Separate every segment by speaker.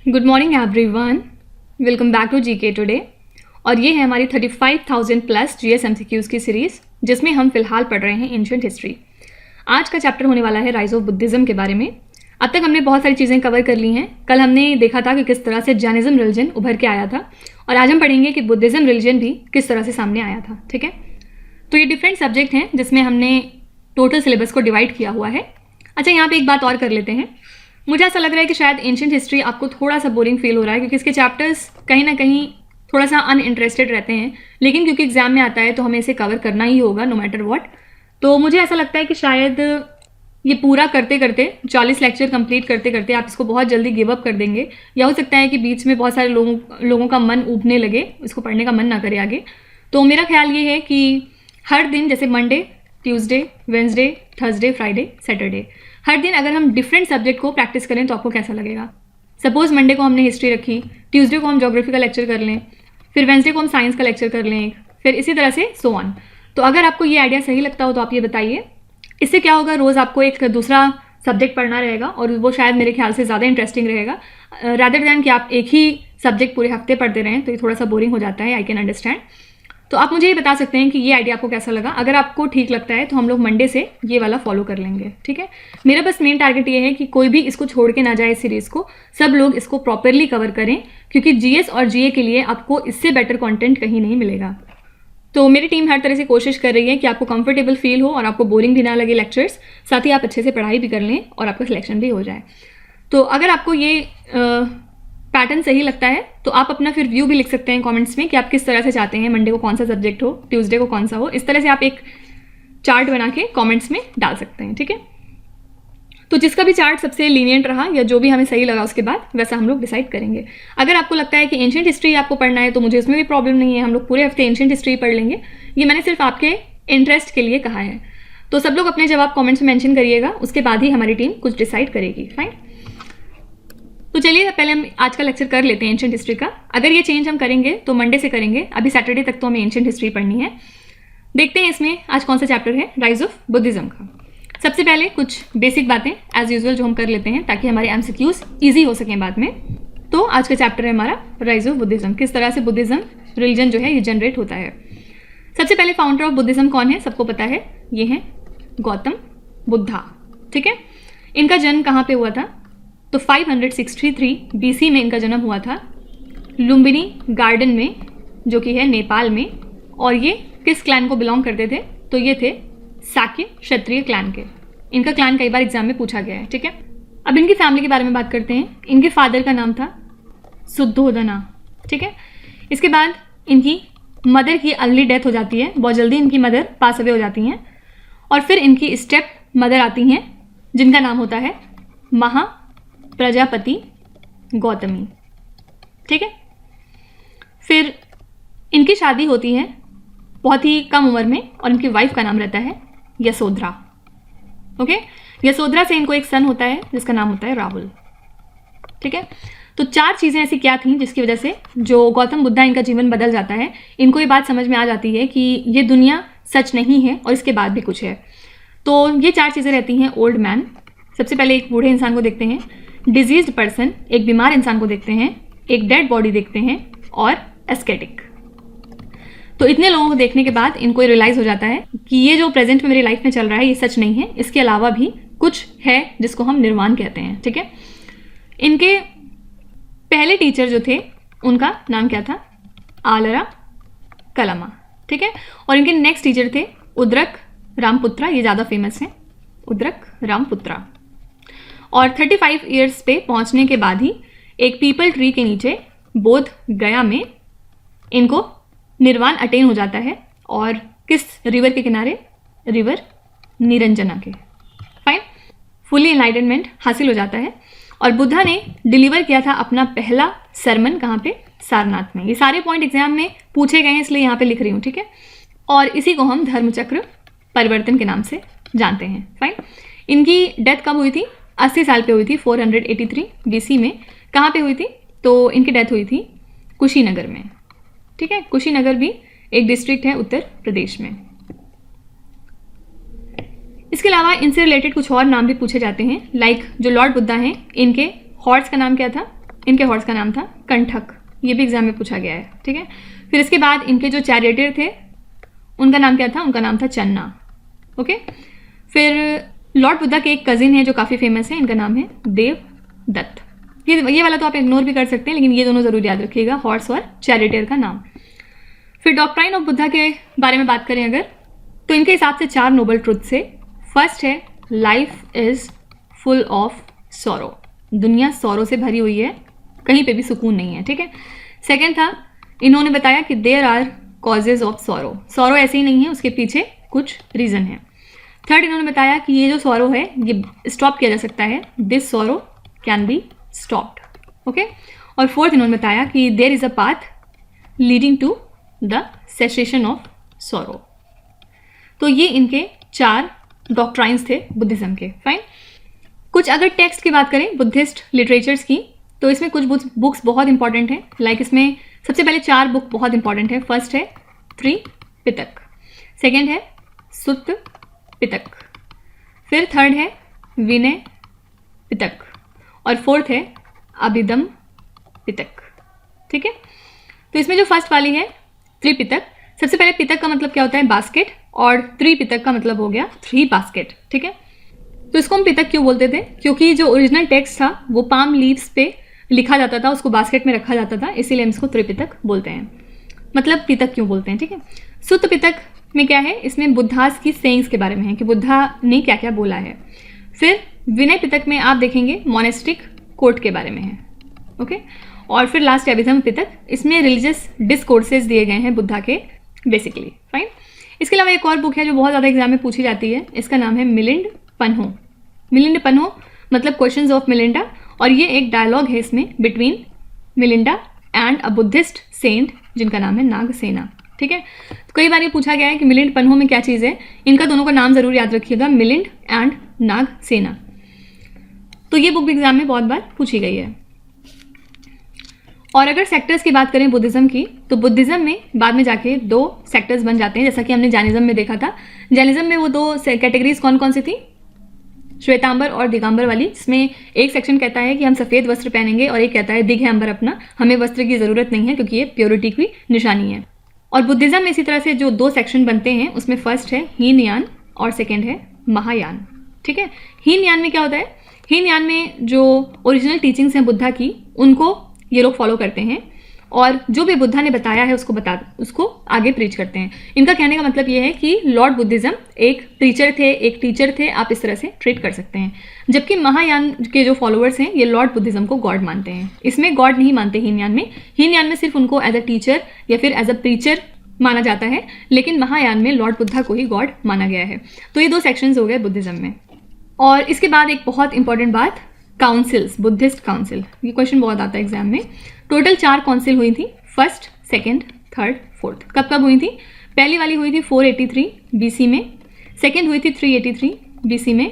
Speaker 1: Good morning everyone, welcome back to GK today. और ये है हमारी 35,000 प्लस जीएस एमसीक्यूज़ की सीरीज़, जिसमें हम फिलहाल पढ़ रहे हैं एंशिएंट हिस्ट्री। आज का चैप्टर होने वाला है राइज ऑफ बुद्धिज़्म के बारे में। अब तक हमने बहुत सारी चीज़ें कवर कर ली हैं। कल हमने देखा था कि किस तरह से जैनिज्म रिलीजन उभर के आया था, और आज हम पढ़ेंगे कि बुद्धिज़्म रिलीजन भी किस तरह से सामने आया था। ठीक है, तो ये डिफरेंट सब्जेक्ट हैं जिसमें हमने टोटल सिलेबस को डिवाइड किया हुआ है। अच्छा, यहाँ पे एक बात और कर लेते हैं। मुझे ऐसा लग रहा है कि शायद एंशिएंट हिस्ट्री आपको थोड़ा सा बोरिंग फील हो रहा है, क्योंकि इसके चैप्टर्स कहीं ना कहीं थोड़ा सा अनइंटरेस्टेड रहते हैं, लेकिन क्योंकि एग्जाम में आता है तो हमें इसे कवर करना ही होगा नो मैटर व्हाट। तो मुझे ऐसा लगता है कि शायद ये पूरा करते करते 40 लेक्चर कंप्लीट करते करते आप इसको बहुत जल्दी गिव अप कर देंगे, या हो सकता है कि बीच में बहुत सारे लोगों का मन ऊबने लगे, इसको पढ़ने का मन ना करे आगे। तो मेरा ख्याल ये है कि हर दिन, जैसे Monday, Tuesday, Wednesday, Thursday, Friday, Saturday, हर दिन अगर हम डिफरेंट सब्जेक्ट को प्रैक्टिस करें तो आपको कैसा लगेगा। सपोज मंडे को हमने हिस्ट्री रखी, ट्यूसडे को हम ज्योग्राफी का लेक्चर कर लें, फिर वेंसडे को हम साइंस का लेक्चर कर लें, फिर इसी तरह से सो ऑन। तो अगर आपको ये आइडिया सही लगता हो तो आप ये बताइए। इससे क्या होगा, रोज़ आपको एक दूसरा सब्जेक्ट पढ़ना रहेगा, और वो शायद मेरे ख्याल से ज़्यादा इंटरेस्टिंग रहेगा रादर दैन कि आप एक ही सब्जेक्ट पूरे हफ्ते पढ़ते रहें, तो ये थोड़ा सा बोरिंग हो जाता है। I can understand. तो आप मुझे ये बता सकते हैं कि ये आइडिया आपको कैसा लगा। अगर आपको ठीक लगता है तो हम लोग मंडे से ये वाला फॉलो कर लेंगे। ठीक है, मेरा बस मेन टारगेट ये है कि कोई भी इसको छोड़ के ना जाए इस सीरीज़ को, सब लोग इसको प्रॉपरली कवर करें, क्योंकि जीएस और जीए के लिए आपको इससे बेटर कंटेंट कहीं नहीं मिलेगा। तो मेरी टीम हर तरह से कोशिश कर रही है कि आपको कंफर्टेबल फील हो और आपको बोरिंग भी ना लगे लेक्चर्स, साथ ही आप अच्छे से पढ़ाई भी कर लें और आपका सिलेक्शन भी हो जाए। तो अगर आपको ये पैटर्न सही लगता है तो आप अपना फिर व्यू भी लिख सकते हैं कमेंट्स में कि आप किस तरह से चाहते हैं, मंडे को कौन सा सब्जेक्ट हो, ट्यूसडे को कौन सा हो। इस तरह से आप एक चार्ट बना के कमेंट्स में डाल सकते हैं। ठीक है, तो जिसका भी चार्ट सबसे लीनियंट रहा या जो भी हमें सही लगा उसके बाद वैसा हम लोग डिसाइड करेंगे। अगर आपको लगता है कि एंशिएंट हिस्ट्री आपको पढ़ना है तो मुझे उसमें भी प्रॉब्लम नहीं है, हम लोग पूरे हफ्ते एंशिएंट हिस्ट्री पढ़ लेंगे। ये मैंने सिर्फ आपके इंटरेस्ट के लिए कहा है। तो सब लोग अपने जवाब कॉमेंट्स में मैंशन करिएगा, उसके बाद ही हमारी टीम कुछ डिसाइड करेगी। फाइन, तो चलिए पहले हम आज का लेक्चर कर लेते हैं एंशिएंट हिस्ट्री का। अगर ये चेंज हम करेंगे तो मंडे से करेंगे, अभी सैटरडे तक तो हमें एंशिएंट हिस्ट्री पढ़नी है। देखते हैं इसमें आज कौन सा चैप्टर है राइज ऑफ बुद्धिज्म का। सबसे पहले कुछ बेसिक बातें एज यूजुअल जो हम कर लेते हैं, ताकि हमारे एमसीक्यूज ईजी हो सकें बाद में। तो आज का चैप्टर है हमारा राइज ऑफ बुद्धिज्म, किस तरह से बुद्धिज्म रिलीजन जो है ये जनरेट होता है। सबसे पहले फाउंडर ऑफ बुद्धिज्म कौन है, सबको पता है, ये हैं गौतम बुद्धा। ठीक है, इनका जन्म कहाँ पे हुआ था, तो 563 बीसी में इनका जन्म हुआ था, लुम्बिनी गार्डन में, जो कि है नेपाल में। और ये किस क्लैन को बिलोंग करते थे, तो ये थे शाक्य क्षत्रिय क्लैन के। इनका क्लैन कई बार एग्जाम में पूछा गया है। ठीक है, अब इनकी फैमिली के बारे में बात करते हैं। इनके फादर का नाम था शुद्धोधना। ठीक है, इसके बाद इनकी मदर की अर्ली डेथ हो जाती है, बहुत जल्दी इनकी मदर पास अवे हो जाती हैं। और फिर इनकी स्टेप मदर आती हैं, जिनका नाम होता है महा प्रजापति गौतमी। ठीक है, फिर इनकी शादी होती है बहुत ही कम उम्र में, और इनकी वाइफ का नाम रहता है यशोधरा। ओके, यशोधरा से इनको एक सन होता है जिसका नाम होता है राहुल। ठीक है, तो 4 चीज़ें ऐसी क्या थीं जिसकी वजह से जो गौतम बुद्धा इनका जीवन बदल जाता है। इनको ये बात समझ में आ जाती है कि ये दुनिया सच नहीं है और इसके बाद भी कुछ है। तो ये 4 चीज़ें रहती हैं। ओल्ड मैन, सबसे पहले एक बूढ़े इंसान को देखते हैं, डिजीज्ड पर्सन, एक बीमार इंसान को देखते हैं, एक डेड बॉडी देखते हैं, और एस्केटिक। तो इतने लोगों को देखने के बाद इनको ये रियलाइज़ हो जाता है कि ये जो प्रेजेंट में मेरी लाइफ में चल रहा है ये सच नहीं है, इसके अलावा भी कुछ है जिसको हम निर्वाण कहते हैं। ठीक है, इनके पहले टीचर जो थे उनका नाम क्या था, आलरा कलमा। ठीक है, और इनके नेक्स्ट टीचर थे उद्रक रामपुत्रा, ये ज़्यादा फेमस हैं, उद्रक रामपुत्रा। और 35 ईयर्स पे पहुंचने के बाद ही एक पीपल ट्री के नीचे बोध गया में इनको निर्वाण अटेन हो जाता है। और किस रिवर के किनारे, रिवर निरंजना के। फाइन, फुली एनलाइटनमेंट हासिल हो जाता है। और बुद्धा ने डिलीवर किया था अपना पहला सरमन कहाँ पे, सारनाथ में। ये सारे पॉइंट एग्जाम में पूछे गए हैं, इसलिए यहाँ पे लिख रही हूँ। ठीक है, और इसी को हम धर्मचक्र परिवर्तन के नाम से जानते हैं। फाइन, इनकी डेथ कब हुई थी, 80 साल पे हुई थी, 483 बीसी में। कहाँ पे हुई थी, तो इनकी डेथ हुई थी कुशीनगर में। ठीक है, कुशीनगर भी एक डिस्ट्रिक्ट है उत्तर प्रदेश में। इसके अलावा इनसे रिलेटेड कुछ और नाम भी पूछे जाते हैं, लाइक जो लॉर्ड बुद्धा हैं, इनके हॉर्स का नाम क्या था, इनके हॉर्स का नाम था कंठक, ये भी एग्जाम में पूछा गया है, ठीक है। फिर इसके बाद इनके जो चैरियटर थे उनका नाम क्या था, उनका नाम था चन्ना, ओके। फिर लॉर्ड बुद्धा के एक कजिन है जो काफ़ी फेमस है, इनका नाम है देवदत्त। ये वाला तो आप इग्नोर भी कर सकते हैं, लेकिन ये दोनों जरूर याद रखिएगा, हॉर्स और चैरियटर का नाम। फिर डॉक्ट्राइन ऑफ बुद्धा के बारे में बात करें अगर, तो इनके हिसाब से 4 नोबल ट्रुथ से फर्स्ट है life is full of sorrow, दुनिया सॉरो से भरी हुई है, कहीं पे भी सुकून नहीं है, ठीक है। सेकेंड था, इन्होंने बताया कि there are causes of sorrow, sorrow ऐसे ही नहीं है, उसके पीछे कुछ रीज़न है। थर्ड, इन्होंने बताया कि ये जो सॉरो है ये स्टॉप किया जा सकता है, this sorrow can be stopped, okay. और फोर्थ, इन्होंने बताया कि there is a path leading to the cessation of sorrow. तो ये इनके 4 डॉक्ट्राइन्स थे बुद्धिज्म के, फाइन। कुछ अगर टेक्स्ट की बात करें बुद्धिस्ट लिटरेचर्स की, तो इसमें कुछ बुक्स बहुत इंपॉर्टेंट हैं, लाइक इसमें सबसे पहले 4 बुक बहुत इंपॉर्टेंट है। फर्स्ट है त्रिपिटक, सेकेंड है सुत्त पिटक, फिर थर्ड है विनय पिटक, और फोर्थ है अभिधम पिटक, ठीक है। तो इसमें जो फर्स्ट वाली है त्रिपिटक, सबसे पहले पिटक का मतलब क्या होता है, बास्केट, और त्रिपिटक का मतलब हो गया 3 बास्केट, ठीक है। तो इसको हम पिटक क्यों बोलते थे, क्योंकि जो ओरिजिनल टेक्स्ट था वो पाम लीव्स पे लिखा जाता था, उसको बास्केट में रखा जाता था, इसीलिए हम इसको त्रिपिटक बोलते हैं, मतलब पिटक क्यों बोलते हैं, ठीक है। सुत्त पिटक में क्या है, इसमें बुद्धास की सेइंग्स के बारे में है कि बुद्धा ने क्या क्या बोला है। फिर विनय पिटक में आप देखेंगे मोनेस्टिक कोर्ट के बारे में है, ओके। और फिर लास्ट अभिधम पिटक, इसमें रिलीजियस डिस्कोर्सेज दिए गए हैं बुद्धा के बेसिकली, फाइन। इसके अलावा एक और बुक है जो बहुत ज़्यादा एग्जाम में पूछी जाती है, इसका नाम है मिलिंड पन्हो। मिलिंड पन्हो मतलब क्वेश्चंस ऑफ मिलिंडा, और ये एक डायलॉग है इसमें between Milinda and a Buddhist saint जिनका नाम है नागसेना, ठीक है। तो कई बार ये पूछा गया है कि मिलिंड पन्हो में क्या चीज़ है, इनका दोनों का नाम जरूर याद रखिएगा, मिलिंड एंड नागसेना। तो ये बुक भी एग्जाम में बहुत बार पूछी गई है। और अगर सेक्टर्स की बात करें बुद्धिज्म की, तो बुद्धिज्म में बाद में जाके 2 सेक्टर्स बन जाते हैं, जैसा कि हमने जैनिज्म में देखा था। जैनिज्म में वो 2 कैटेगरीज कौन कौन सी थी, श्वेतांबर और दिगंबर वाली, जिसमें एक सेक्शन कहता है कि हम सफ़ेद वस्त्र पहनेंगे और एक कहता है दिगंबर अपना, हमें वस्त्र की ज़रूरत नहीं है क्योंकि ये प्योरिटी की निशानी है। और बुद्धिज्म में इसी तरह से जो 2 सेक्शन बनते हैं, उसमें फर्स्ट है हीनयान और सेकेंड है महायान, ठीक है। हीनयान में क्या होता है, हीनयान में जो ओरिजिनल टीचिंग्स हैं बुद्धा की, उनको ये लोग फॉलो करते हैं, और जो भी बुद्धा ने बताया है उसको आगे प्रीच करते हैं। इनका कहने का मतलब ये है कि लॉर्ड बुद्धिज्म एक प्रीचर थे, एक टीचर थे, आप इस तरह से ट्रीट कर सकते हैं। जबकि महायान के जो फॉलोअर्स हैं ये लॉर्ड बुद्धिज्म को गॉड मानते हैं, इसमें गॉड नहीं मानते हीनयान में। हीनयान में सिर्फ उनको एज अ टीचर या फिर एज अ प्रीचर माना जाता है, लेकिन महायान में लॉर्ड बुद्धा को ही गॉड माना गया है। तो ये 2 सेक्शंस हो गए बुद्धिज्म में। और इसके बाद एक बहुत इंपॉर्टेंट बात, काउंसिल्स, बुद्धिस्ट काउंसिल, ये क्वेश्चन बहुत आता है एग्जाम में। टोटल 4 काउंसिल हुई थी, फर्स्ट, सेकेंड, थर्ड, फोर्थ। कब कब हुई थी, पहली वाली हुई थी 483 BC में, सेकेंड हुई थी 383 BC में,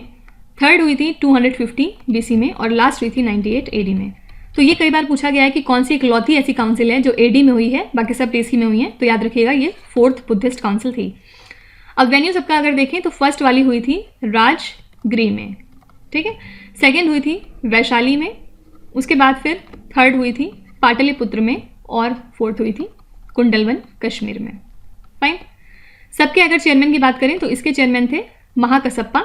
Speaker 1: थर्ड हुई थी 250 BC में, और लास्ट हुई थी 98 AD में। तो ये कई बार पूछा गया है कि कौन सी इकलौती ऐसी काउंसिल है जो AD में हुई है, बाकी सब BC में हुई है, तो याद रखिएगा ये 4th बुद्धिस्ट काउंसिल थी। अब वेन्यू सबका अगर देखें तो फर्स्ट वाली हुई थी राजगृह में, ठीक है, सेकेंड हुई थी वैशाली में, उसके बाद फिर थर्ड हुई थी पाटलिपुत्र में, और फोर्थ हुई थी कुंडलवन कश्मीर में, फाइन। सबके अगर चेयरमैन की बात करें तो इसके चेयरमैन थे महाकसप्पा।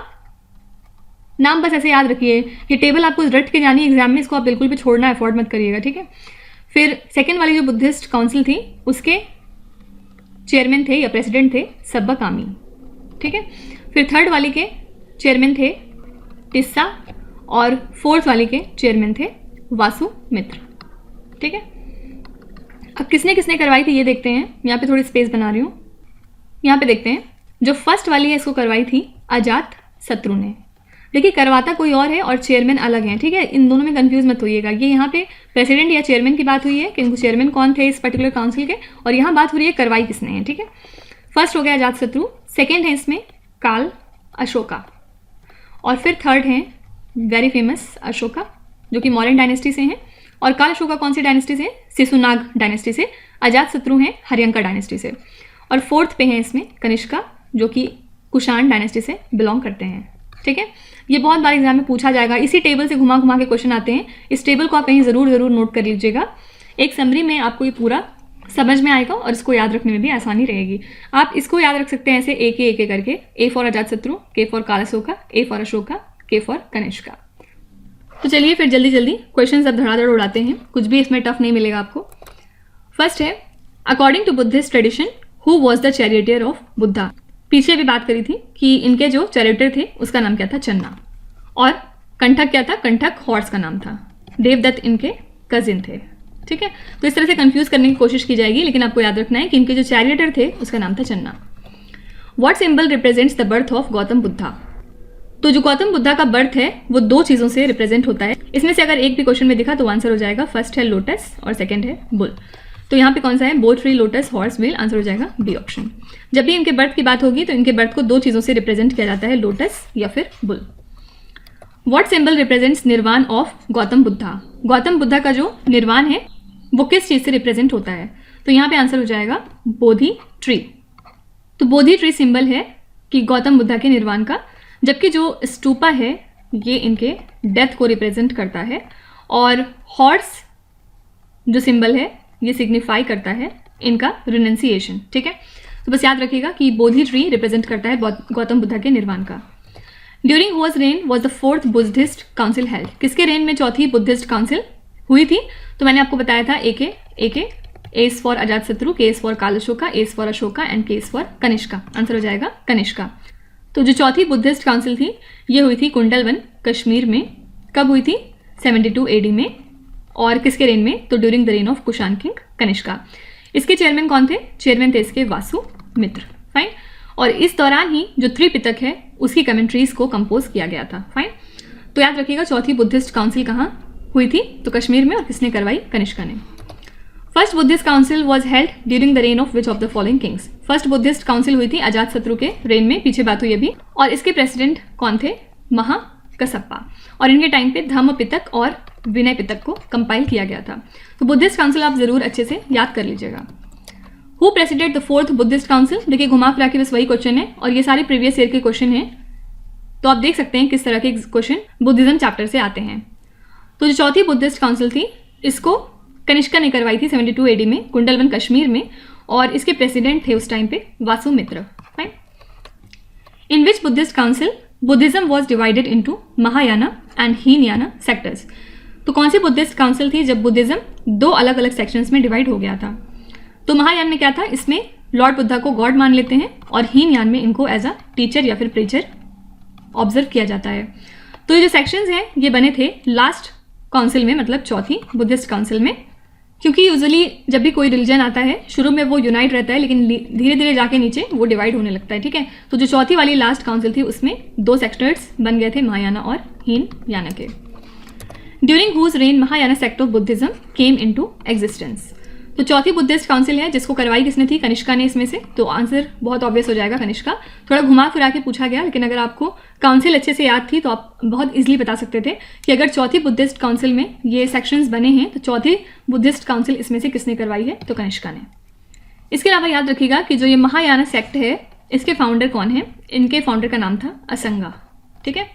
Speaker 1: नाम बस ऐसे याद रखिए, ये टेबल आपको रट के जानी एग्जाम में, इसको आप बिल्कुल भी छोड़ना अफोर्ड मत करिएगा, ठीक है। फिर सेकेंड वाली जो बुद्धिस्ट काउंसिल थी उसके चेयरमैन थे या प्रेसिडेंट थे सब्बा कामी, ठीक है। फिर थर्ड वाली के चेयरमैन थे टिस्सा, और फोर्थ वाली के चेयरमैन थे वासुमित्र, ठीक है। अब किसने किसने करवाई थी ये देखते हैं, यहाँ पे थोड़ी स्पेस बना रही हूँ। यहाँ पे देखते हैं, जो फर्स्ट वाली है इसको करवाई थी अजात शत्रु ने। देखिए करवाता कोई और है और चेयरमैन अलग हैं, ठीक है, इन दोनों में कंफ्यूज मत होइएगा। ये यहाँ पे प्रेसिडेंट या चेयरमैन की बात हुई है कि इनको चेयरमैन कौन थे इस पर्टिकुलर काउंसिल के, और यहाँ बात हो रही है करवाई किसने है, ठीक है। फर्स्ट हो गया अजात शत्रु, सेकेंड है इसमें काल अशोका, और फिर थर्ड हैं वेरी फेमस अशोका जो कि मौर्यन डायनेस्टी से हैं, और काल अशोका कौन सी डायनेस्टी से, शिशुनाग डायनेस्टी से। अजात शत्रु हैं हरियंका डायनेस्टी से, और फोर्थ पे हैं इसमें कनिष्का जो कि कुषाण डायनेस्टी से बिलोंग करते हैं, ठीक है, ये बहुत बार एग्जाम में पूछा जाएगा, इसी टेबल से घुमा घुमा के क्वेश्चन आते हैं। इस टेबल को आप कहीं ज़रूर नोट कर लीजिएगा। एक समरी में आपको ये पूरा समझ में आएगा और इसको याद रखने में भी आसानी रहेगी। आप इसको याद रख सकते हैं ऐसे एक एक करके, ए फॉर अजातशत्रु, के for Kalashoka, A for Ashoka, के फॉर कनिष्का। तो चलिए फिर जल्दी जल्दी क्वेश्चन अब धड़ाधड़ उड़ाते हैं, कुछ भी इसमें टफ नहीं मिलेगा आपको। फर्स्ट है, according to Buddhist tradition who was the charioteer of Buddha. पीछे भी बात करी थी कि इनके जो चैरिटियर थे उसका नाम क्या था, चन्ना, और कंठक क्या था, कंठक हॉर्स का नाम था। देवदत्त इनके कजिन थे। ठीक है, तो इस तरह से कंफ्यूज करने की कोशिश की जाएगी, लेकिन आपको याद रखना है कि इनके जो चैरिटियर थे उसका नाम था चन्ना। What symbol represents the birth of Gautama Buddha. तो जो गौतम बुद्धा का बर्थ है वो दो चीज़ों से रिप्रेजेंट होता है। इसमें से अगर एक भी क्वेश्चन में दिखा तो आंसर हो जाएगा, फर्स्ट है लोटस और सेकंड है बुल। तो यहाँ पे कौन सा है, both tree, lotus, horse, wheel, answer हो जाएगा बी ऑप्शन। जब भी इनके बर्थ की बात होगी तो इनके बर्थ को दो चीज़ों से रिप्रेजेंट किया जाता है, लोटस या फिर बुल। व्हाट सिंबल रिप्रेजेंट्स निर्वाण ऑफ गौतम बुद्धा। गौतम बुद्धा का जो निर्वाण है वो किस चीज़ से रिप्रेजेंट होता है, तो यहाँ पे आंसर हो जाएगा बोधि ट्री। तो बोधि ट्री सिंबल है कि गौतम बुद्धा के निर्वाण का, जबकि जो स्तूपा है ये इनके डेथ को रिप्रेजेंट करता है, और हॉर्स जो सिंबल है ये सिग्निफाई करता है इनका रिनंसिएशन। ठीक है, तो बस याद रखिएगा कि बोधि ट्री रिप्रेजेंट करता है गौतम बुद्धा के निर्वाण का। During whose reign was the fourth Buddhist council held. किसके रेन में चौथी बुद्धिस्ट काउंसिल हुई थी, तो मैंने आपको बताया था ए is for Ajatashatru, K is for Kalashoka, A is for Ashoka and K is for Kanishka. Answer हो जाएगा कनिष्का। तो जो चौथी बुद्धिस्ट काउंसिल थी ये हुई थी कुंडलवन कश्मीर में। कब हुई थी, 72 AD में, और किसके रेन में, तो during the rain of Kushan king Kanishka. इसके चेयरमैन कौन थे, चेयरमैन थे इसके वासुमित्र। फाइन, और इस दौरान ही जो त्रिपिटक है उसकी कमेंट्रीज को कंपोज किया गया था। फाइन, तो याद रखिएगा चौथी बुद्धिस्ट काउंसिल कहाँ हुई थी, तो कश्मीर में, और किसने करवाई, कनिष्का ने। First Buddhist council was held during the rain of which of the following Kings. First Buddhist council हुई थी अजातशत्रु के रेन में, पीछे बात हुई अभी, और इसके प्रेसिडेंट कौन थे, महाकसप्पा, और इनके टाइम पे धम्मपितक और विनय पितक को कंपाइल किया गया था। तो बुद्धिस्ट काउंसिल आप जरूर अच्छे से याद कर लीजिएगा। Who president the fourth Buddhist council. देखिए घुमा फिरा के बस वही क्वेश्चन है, और ये सारे प्रीवियस ईयर के क्वेश्चन हैं, तो आप देख सकते हैं किस तरह के क्वेश्चन बुद्धिज्म चैप्टर से आते हैं। तो जो चौथी बुद्धिस्ट काउंसिल थी इसको कनिष्का ने करवाई थी 72 AD में कुंडलवन कश्मीर में, और इसके प्रेसिडेंट थे उस टाइम पे Vasumitra. Fine, in which Buddhist council Buddhism was divided into Mahayana and Hinayana sectors. तो कौन सी बुद्धिस्ट काउंसिल थी जब बुद्धिज्म दो अलग अलग सेक्शंस में डिवाइड हो गया था। तो महायान में क्या था, इसमें लॉर्ड बुद्धा को गॉड मान लेते हैं, और हीनयान में इनको एज अ टीचर या फिर प्रीचर ऑब्जर्व किया जाता है। तो ये जो सेक्शंस हैं ये बने थे लास्ट काउंसिल में, मतलब चौथी बुद्धिस्ट काउंसिल में, क्योंकि यूजुअली जब भी कोई रिलीजन आता है शुरू में वो यूनाइट रहता है, लेकिन धीरे धीरे जाके नीचे वो डिवाइड होने लगता है। ठीक है, तो जो चौथी वाली लास्ट काउंसिल थी उसमें दो सेक्टर्स बन गए थे, महायाना और हीनयाना के। During whose reign Mahayana sect of Buddhism came into existence. तो चौथी बुद्धिस्ट काउंसिल है जिसको करवाई किसने थी, कनिष्का ने इसमें से, तो आंसर बहुत ऑब्वियस हो जाएगा कनिष्का। थोड़ा घुमा फिरा के पूछा गया, लेकिन अगर आपको काउंसिल अच्छे से याद थी तो आप बहुत इजीली बता सकते थे कि अगर चौथी बुद्धिस्ट काउंसिल में ये सेक्शंस बने हैं तो चौथी बुद्धिस्ट काउंसिल इसमें से किसने करवाई है, तो कनिष्का ने। इसके अलावा याद रखिएगा कि जो ये महायाना सेक्ट है इसके फाउंडर कौन है, इनके फाउंडर का नाम था असंगा। ठीक है,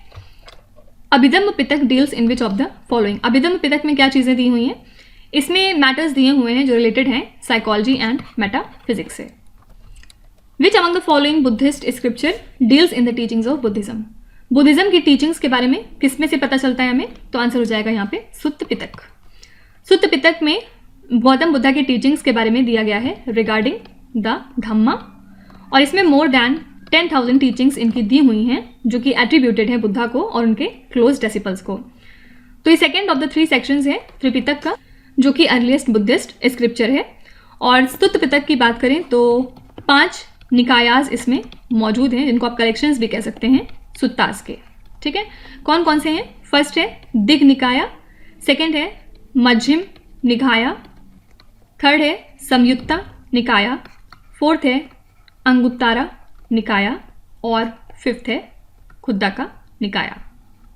Speaker 1: Abhidhamma Pitaka deals in which of the following. Abhidhamma Pitaka में क्या चीज़ें दी हुई हैं, इसमें मैटर्स दिए हुए हैं जो रिलेटेड हैं साइकोलॉजी एंड मेटाफिजिक्स से। विच among the following Buddhist scripture deals in the teachings of Buddhism. Buddhism की टीचिंग्स के बारे में किसमें से पता चलता है हमें, तो आंसर हो जाएगा यहाँ पे सुत्त पितक। सुत्त पितक में गौतम बुद्धा की टीचिंग्स के बारे में दिया गया है रिगार्डिंग द धम्मा, और इसमें मोर देन 10,000 टीचिंग्स इनकी दी हुई हैं जो कि एट्रीब्यूटेड है बुद्धा को और उनके क्लोज डिसिपल्स को। तो ये सेकेंड ऑफ द 3 सेक्शंस है त्रिपिटक का, जो कि अर्लीस्ट बुद्धिस्ट स्क्रिप्चर है। और सुत्त पितक की बात करें तो 5 निकायाज इसमें मौजूद हैं, जिनको आप कलेक्शंस भी कह सकते हैं सुत्तास के। ठीक है, कौन कौन से हैं, फर्स्ट है दिग निकाया, सेकेंड है मध्यम निकाया, थर्ड है संयुक्ता निकाया, फोर्थ है अंगुत्तारा निकाया, और फिफ्थ है खुद्दा का निकाया।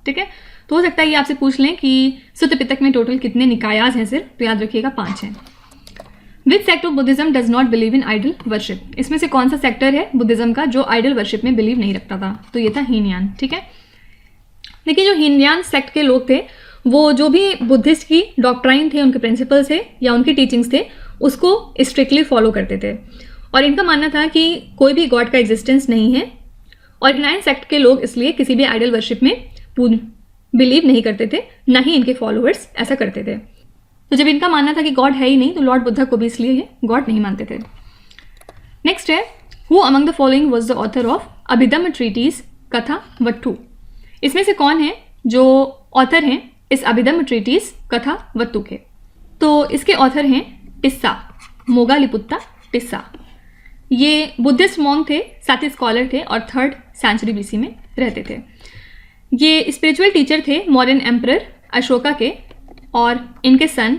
Speaker 1: ठीक है, तो हो सकता है ये आपसे पूछ लें कि सुत्त पितक में टोटल कितने निकायाज हैं सिर्फ, तो याद रखिएगा 5 हैं। Which sect of Buddhism does not believe in idol worship. इसमें से कौन सा सेक्टर है बुद्धिज्म का जो आइडल वर्शिप में बिलीव नहीं रखता था, तो ये था हीनयान। ठीक है, देखिए जो हीनयान सेक्ट के लोग थे वो जो भी बुद्धिस्ट की डॉक्ट्राइन थे, उनके प्रिंसिपल्स थे या उनके टीचिंग्स थे, उसको स्ट्रिक्टली फॉलो करते थे। और इनका मानना था कि कोई भी गॉड का एग्जिस्टेंस नहीं है। और हीनयान सेक्ट के लोग इसलिए किसी भी आइडल वर्शिप में बिलीव नहीं करते थे, ना ही इनके फॉलोअर्स ऐसा करते थे। तो जब इनका मानना था कि गॉड है ही नहीं, तो लॉर्ड बुद्धा को भी इसलिए ये गॉड नहीं मानते थे। नेक्स्ट है, who among the following was the author of Abhidhamma treatise Katha Vatthu. इसमें से कौन है जो ऑथर हैं इस अभिधम्म ट्रीटीज कथा वट्टू के? तो इसके ऑथर हैं टिस्सा, मोगालिपुत्ता टिस्सा। ये बुद्धिस्ट मॉन्क थे, साथ ही स्कॉलर थे और 3rd सेंचुरी बीसी में रहते थे। ये स्पिरिचुअल टीचर थे मॉडर्न एम्परर अशोका के, और इनके सन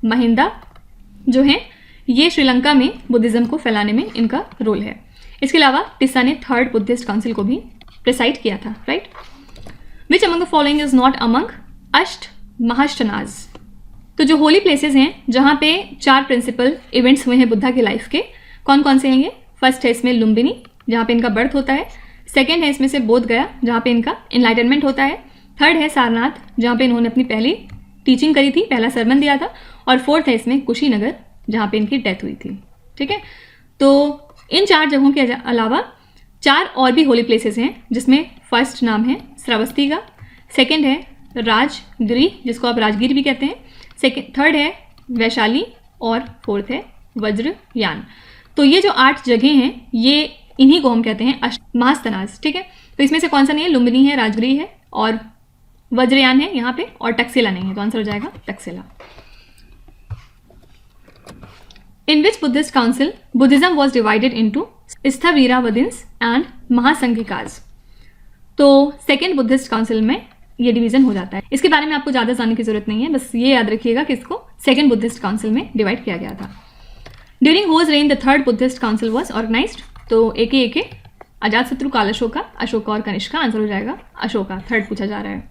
Speaker 1: महिंदा जो हैं ये श्रीलंका में बुद्धिज़्म को फैलाने में इनका रोल है। इसके अलावा टिस्सा ने 3rd बुद्धिस्ट काउंसिल को भी प्रिसाइड किया था, right. Which among the following is not among अष्ट महाष्टनाज। तो जो होली प्लेसेस हैं जहाँ पे 4 प्रिंसिपल इवेंट्स हुए हैं बुद्धा की लाइफ के, कौन कौन से हैं ये? फर्स्ट है इसमें लुम्बिनी, जहाँ पे इनका बर्थ होता है। सेकेंड है इसमें से बोध गया, जहाँ पे इनका इनलाइटनमेंट होता है। 3rd है सारनाथ, जहाँ पे इन्होंने अपनी पहली टीचिंग करी थी, पहला सरमन दिया था। और 4th है इसमें कुशीनगर, जहाँ पे इनकी डेथ हुई थी, ठीक है। तो इन 4 जगहों के अलावा 4 और भी होली प्लेसेस हैं, जिसमें फर्स्ट नाम है श्रावस्ती का, सेकेंड है राजगिरी, जिसको आप राजगीर भी कहते हैं, 3rd है वैशाली और 4th है वज्रयान। तो ये जो 8 जगह हैं ये इन्हीं को हम कहते हैं अष्टमास्तनाज, ठीक है। तो इसमें से कौन सा नहीं है? लुम्बिनी है, राजगिरी है और वज्रयान है यहाँ पे, और टक्सेला नहीं है, तो आंसर हो जाएगा Taxila. In which Buddhist council Buddhism was divided into Sthaviravadins and Mahasanghikas. तो 2nd बुद्धिस्ट काउंसिल में ये डिवीजन हो जाता है। इसके बारे में आपको ज़्यादा जानने की जरूरत नहीं है, बस ये याद रखिएगा कि इसको 2nd बुद्धिस्ट काउंसिल में डिवाइड किया गया था। During whose reign the 3rd Buddhist council was organised. तो एक अजातशत्रु, कालाशोका, अशोका और कनिष्का, आंसर हो जाएगा अशोका। 3rd पूछा जा रहा है।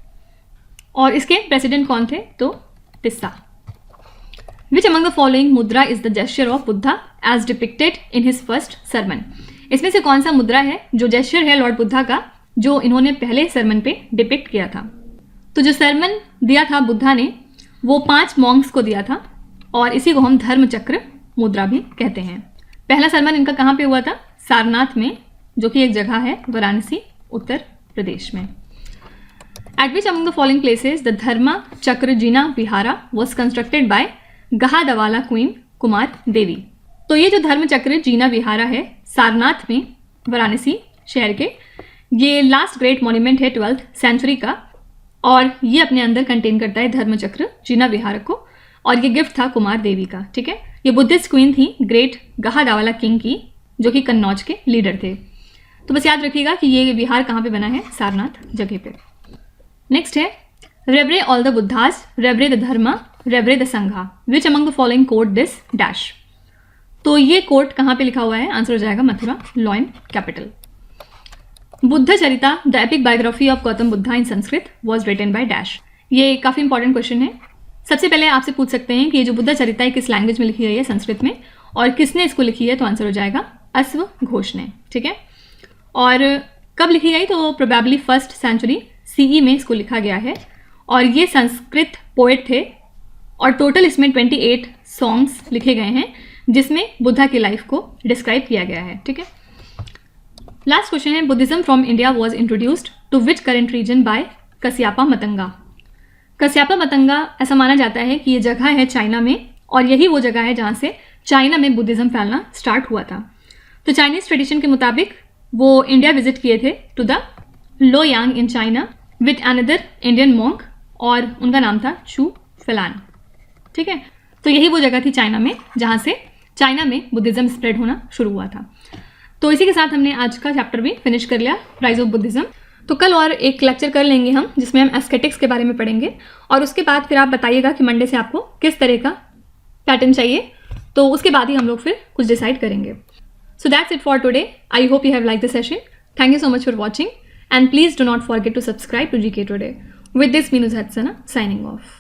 Speaker 1: और इसके प्रेसिडेंट कौन थे? तो Tissa. Which among the following mudra is the gesture of Buddha as depicted in his first sermon. इसमें से कौन सा मुद्रा है जो जेस्चर है लॉर्ड बुद्धा का, जो इन्होंने पहले सरमन पे डिपिक्ट किया था? तो जो सरमन दिया था बुद्धा ने वो 5 मॉन्क्स को दिया था, और इसी को हम धर्म चक्र मुद्रा भी कहते हैं। पहला सरमन इनका कहाँ पे हुआ था? सारनाथ में, जो कि एक जगह है वाराणसी, उत्तर प्रदेश में। At which among the following places the Dharma Chakra Jina Vihara was constructed by Gahadavala queen Kumar Devi. तो ये जो धर्म चक्र जीना विहारा है सारनाथ में, वाराणसी शहर के, ये लास्ट ग्रेट मॉन्यूमेंट है 12th सेंचुरी का, और ये अपने अंदर कंटेन करता है धर्म चक्र जीना विहार को, और ये गिफ्ट था कुमार देवी का, ठीक है। ये बुद्धिस्ट क्वीन थी ग्रेट गहादवाला किंग की, जो कि कन्नौज के लीडर थे। तो बस याद रखिएगा कि ये विहार कहाँ पे बना है? सारनाथ जगह पे। नेक्स्ट है revere all the Buddhas, revere the Dharma, revere the Sangha. Which among the following quote this dash. तो ये कोट कहाँ पे लिखा हुआ है? आंसर हो जाएगा Mathura, law and capital. Buddha Charita the epic biography of Gautama Buddha in Sanskrit was written by dash. ये काफ़ी इंपॉर्टेंट क्वेश्चन है। सबसे पहले आपसे पूछ सकते हैं कि ये जो बुद्ध चरिता है किस लैंग्वेज में लिखी गई है? संस्कृत में। और किसने इसको लिखी है? तो आंसर हो जाएगा अश्व घोष ने, ठीक है। और कब लिखी गई? तो प्रोबेबली 1st सेंचुरी CE में इसको लिखा गया है, और ये संस्कृत पोएट थे, और टोटल इसमें 28 सॉन्ग्स लिखे गए हैं जिसमें बुद्धा की लाइफ को डिस्क्राइब किया गया है, ठीक है। लास्ट क्वेश्चन है Buddhism from India was introduced to which current region by Kasyapa Matanga. Kasyapa Matanga ऐसा माना जाता है कि ये जगह है चाइना में, और यही वो जगह है जहाँ से चाइना में बुद्धिज्म फैलना स्टार्ट हुआ था। तो चाइनीज ट्रेडिशन के मुताबिक वो इंडिया विजिट किए थे to the Luoyang in China with another Indian monk, और उनका नाम था चू फिलान, ठीक है। तो यही वो जगह थी चाइना में जहाँ से चाइना में बुद्धिज्म स्प्रेड होना शुरू हुआ था। तो इसी के साथ हमने आज का चैप्टर भी फिनिश कर लिया, राइज ऑफ बुद्धिज्म। तो कल और एक लेक्चर कर लेंगे हम, जिसमें हम एस्थेटिक्स के बारे में पढ़ेंगे, और उसके बाद फिर आप बताइएगा कि मंडे से आपको किस तरह का पैटर्न चाहिए, तो उसके बाद ही हम लोग फिर कुछ डिसाइड करेंगे। So that's it for today. I hope you have like the session. Thank you so much for watching, and please do not forget to subscribe to GK Today. With this, Minu Hatsana signing off.